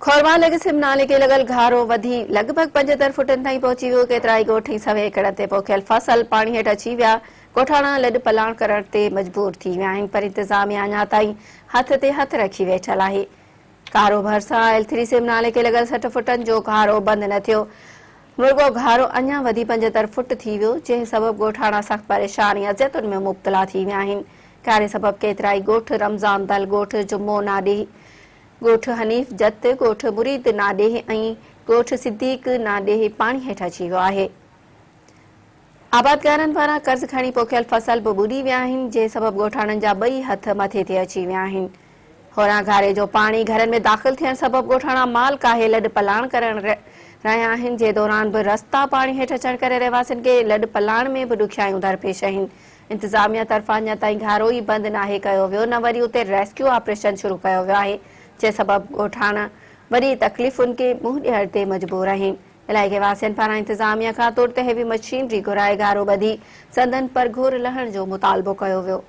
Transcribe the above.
कौरवाहे SIM नाले के लगल गहरो वधी लगभग 75 फुटन ताईं पहुची वियो। केतिराई ॻोठ 100 एकड़ ते पोखियल फसल पाणी हेठि अची विया। ॻोठाणा लॾ पलाण करण ते मजबूर थी विया आहिनि, पर इंतज़ामिया अञा ताईं हथ ते हथ रखी वेठल आहे। गहरो भरिसां L3 सिम नाले के लगल 60 फुटन जो गहरो बंदि न थियो। मुर्गो गहरो अञा वधी 75 फुट थी वियो, जंहिं सबबि ॻोठाणा सख़्त परेशानी अज़ियतुनि में मुब्तला थी विया आहिनि। गहरे सबबि केतिराई ॻोठ रमज़ान दल ॻोठ जुम्मो नाॾे, ॻोठ हनीफ़ जत, ॻोठ मुरीद नाॾे ऐं ॻोठ सिद्दीक़ नाॾे पाणी हेठि अची वियो आहे। आबादकारनि पारां कर्ज़ खणी पोखियल फसल बि ॿुॾी विया आहिनि, जंहिं सबबि ॻोठाणनि जा ॿई हथ मथे ते अची विया आहिनि। होरां घारे जो पाणी घरनि में दाख़िल थियण सबबि ॻोठाणा माल काहे लॾ पलाण करण रहिया आहिनि। जे दौरान बि रस्ता पाणी हेठि अचण करे रहवासियुनि खे लॾ पलाण में बि ॾुखियायूं दरपेश आहिनि। इंतज़ामिया तरफ़ां अञा ताईं गहरो ई बंदि नाहे कयो वियो, न वरी उते रेस्क्यू ऑपरेशन शुरू कयो वियो आहे, जंहिं सबबि ॻोठाणा वरी तकलीफ़ुनि खे मुंहुं ॾियण ते मजबूर आहिनि। इलाइक़े वासियुनि पारां इंतज़ामिया खां तुर्त हेवी मशीनरी घुराए गहरो ॿधी संदनि परघोर लहण जो मुतालबो कयो वियो।